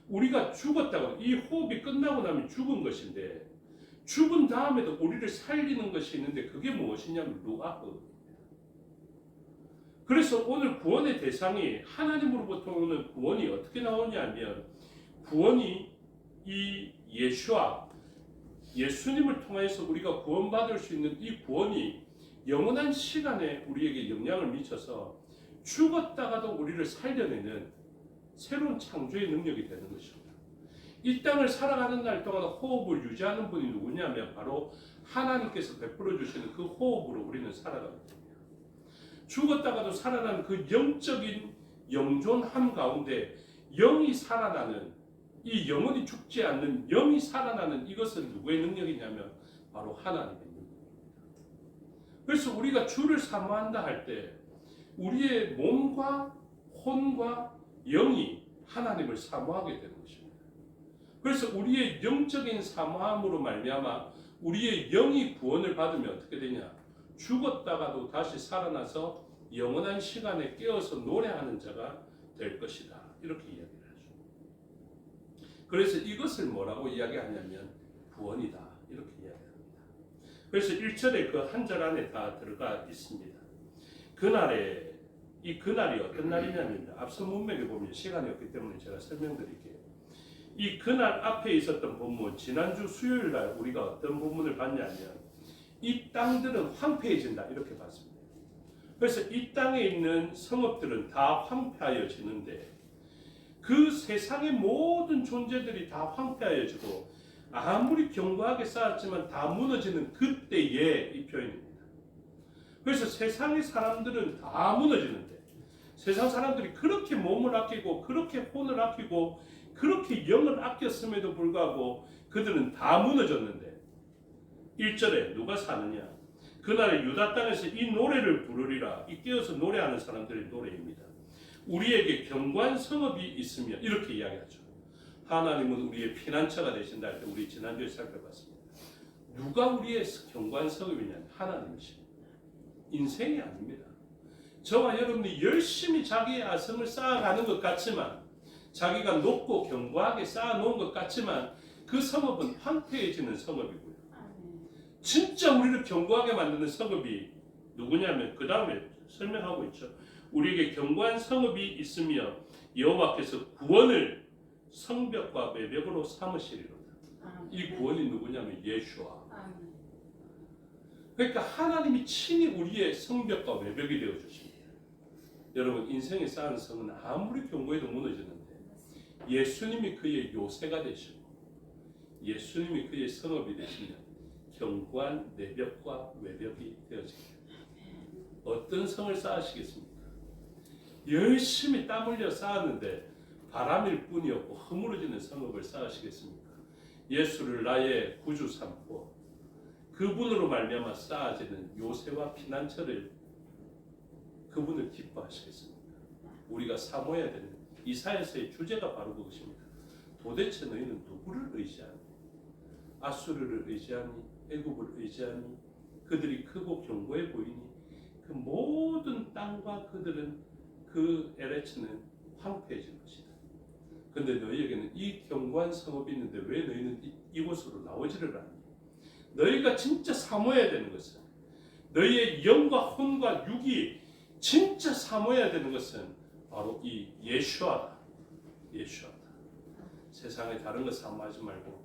우리가 죽었다고 이 호흡이 끝나고 나면 죽은 것인데 죽은 다음에도 우리를 살리는 것이 있는데 그게 무엇이냐면 루아흐. 그래서 오늘 구원의 대상이 하나님으로부터 오는 구원이 어떻게 나오냐면 구원이 이 예수와 예수님을 통해서 우리가 구원받을 수 있는 이 구원이 영원한 시간에 우리에게 영향을 미쳐서 죽었다가도 우리를 살려내는 새로운 창조의 능력이 되는 것입니다. 이 땅을 살아가는 날 동안 호흡을 유지하는 분이 누구냐면 바로 하나님께서 베풀어 주시는 그 호흡으로 우리는 살아가게 됩니다. 죽었다가도 살아나는 그 영적인 영존함 가운데 영이 살아나는 이 영원히 죽지 않는 영이 살아나는 이것은 누구의 능력이냐면 바로 하나님의 능력입니다. 그래서 우리가 주를 사모한다 할 때 우리의 몸과 혼과 영이 하나님을 사모하게 되는 것입니다. 그래서 우리의 영적인 사모함으로 말미암아 우리의 영이 구원을 받으면 어떻게 되냐? 죽었다가도 다시 살아나서 영원한 시간에 깨어서 노래하는 자가 될 것이다. 이렇게 이야기를 하죠. 그래서 이것을 뭐라고 이야기하냐면 구원이다. 이렇게 이야기합니다. 그래서 1절에 그 한 절 안에 다 들어가 있습니다. 그날에 이 그날이 어떤 날이냐면 앞서 문맥에 보면 시간이 없기 때문에 제가 설명드릴게요. 이 그날 앞에 있었던 본문 지난주 수요일 날 우리가 어떤 본문을 봤냐면 이 땅들은 황폐해진다 이렇게 봤습니다. 그래서 이 땅에 있는 성읍들은 다 황폐하여지는데 그 세상의 모든 존재들이 다 황폐하여지고 아무리 견고하게 쌓았지만 다 무너지는 그때의 이 표현입니다. 그래서 세상의 사람들은 다 무너지는데 세상 사람들이 그렇게 몸을 아끼고 그렇게 혼을 아끼고 그렇게 영을 아꼈음에도 불구하고 그들은 다 무너졌는데 1절에 누가 사느냐? 그날에 유다 땅에서 이 노래를 부르리라. 이 깨어서 노래하는 사람들의 노래입니다. 우리에게 견고한 성읍이 있으며 이렇게 이야기하죠. 하나님은 우리의 피난처가 되신다 할 때 우리 지난주에 살펴봤습니다. 누가 우리의 견고한 성읍이냐면 하나님이십니다. 인생이 아닙니다. 저와 여러분이 열심히 자기의 아성을 쌓아가는 것 같지만 자기가 높고 견고하게 쌓아놓은 것 같지만 그 성읍은 황폐해지는 성읍이고요. 진짜 우리를 견고하게 만드는 성읍이 누구냐면 그 다음에 설명하고 있죠. 우리에게 견고한 성읍이 있으며 여호와께서 구원을 성벽과 매벽으로 삼으시리로다. 이 구원이 누구냐면 예수와. 그러니까 하나님이 친히 우리의 성벽과 매벽이 되어 주십니다. 여러분 인생에 쌓은 성은 아무리 견고해도 무너지는데 예수님이 그의 요새가 되시고 예수님이 그의 성읍이 되시면 견고한 내벽과 외벽이 되어집니다. 어떤 성을 쌓으시겠습니까? 열심히 땀 흘려 쌓았는데 바람일 뿐이었고 허물어지는 성읍을 쌓으시겠습니까? 예수를 나의 구주 삼고 그분으로 말미암아 쌓아지는 요새와 피난처를 그분을 기뻐하시겠습니까? 우리가 사모해야 되는 이사야서의 주제가 바로 그것입니다. 도대체 너희는 누구를 의지하니? 아수르를 의지하니? 애굽을 의지하니? 그들이 크고 견고해 보이니? 그 모든 땅과 그들은 그 에레츠는 황폐해질 것이다. 근데 너희에게는 이 견고한 성읍이 있는데 왜 너희는 이곳으로 나오지를 않니? 너희가 진짜 사모해야 되는 것은 너희의 영과 혼과 육이 진짜 사모해야 되는 것은 바로 이 예수아다. 예수아다. 세상에 다른 것 사모하지 말고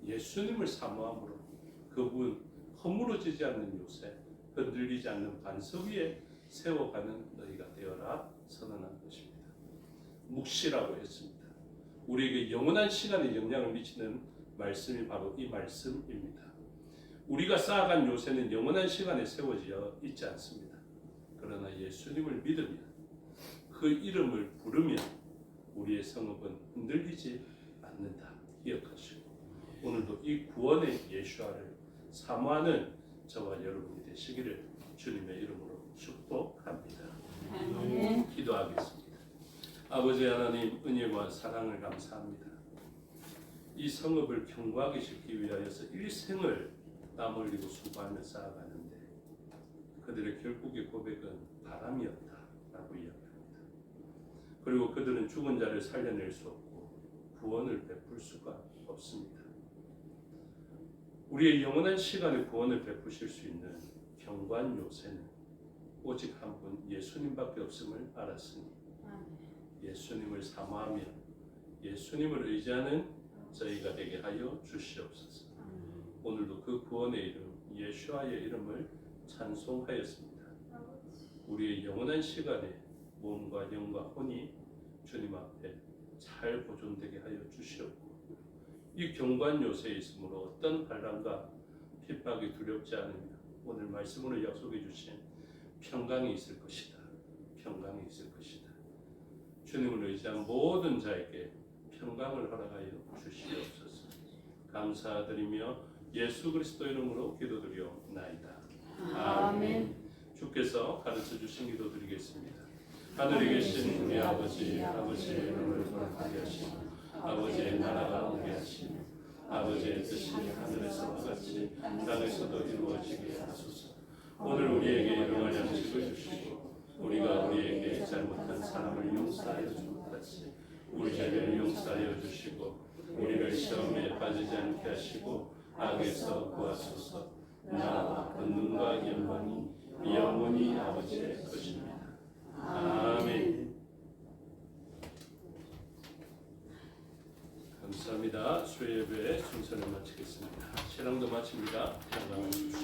예수님을 사모함으로 그분 허물어지지 않는 요새, 흔들리지 않는 반석 위에 세워가는 너희가 되어라 선언한 것입니다. 묵시라고 했습니다. 우리에게 영원한 시간에 영향을 미치는 말씀이 바로 이 말씀입니다. 우리가 쌓아간 요새는 영원한 시간에 세워져 있지 않습니다. 그러나 예수님을 믿으면 그 이름을 부르면 우리의 성읍은 흔들리지 않는다. 기억하시고 오늘도 이 구원의 예수아를 사모하는 저와 여러분이 되시기를 주님의 이름으로 축복합니다. 아멘. 기도하겠습니다. 아버지 하나님, 은혜와 사랑을 감사합니다. 이 성읍을 견고하게 짓기 위하여서 일생을 땀 흘리고 수고하며 쌓아가는데 그들의 결국의 고백은 바람이었다라고 이야기합니다. 그리고 그들은 죽은 자를 살려낼 수 없고 구원을 베풀 수가 없습니다. 우리의 영원한 시간에 구원을 베푸실 수 있는 경관 요새는 오직 한 분 예수님밖에 없음을 알았으니 예수님을 사모하며 예수님을 의지하는 저희가 되게 하여 주시옵소서. 오늘도 그 구원의 이름 예수와의 이름을 찬송하였습니다. 우리의 영원한 시간에 몸과 영과 혼이 주님 앞에 잘 보존되게 하여 주시옵고 이 경관 요새에 있으므로 어떤 환난과 핍박이 두렵지 않으며 오늘 말씀으로 약속해 주신 평강이 있을 것이다. 평강이 있을 것이다. 주님을 의지한 모든 자에게 평강을 허락하여 주시옵소서. 감사드리며 예수 그리스도 이름으로 기도드리옵나이다. 아멘. 주께서 가르쳐 주신 기도 드리겠습니다. 하늘에 계신 우리 아버지의 이름을 거룩하게 하시며 아버지의 나라가 오게 하시며 아버지의 뜻이 하늘에서와 같이 땅에서도 이루어지게 하소서. 오늘 우리에게 일용할 양식을 주시고 우리가 우리에게 잘못한 사람을 용서하여 준 것 같이 우리 죄를 용서하여 주시고 우리를 시험에 빠지지 않게 하시고 악에서 구하소서. 나라와 권능과 영광이 영원히 아버지의 것입니다. 아멘. 감사합니다. 수요예배 순서를 마치겠습니다. 신앙도 마칩니다. 건강하십시오.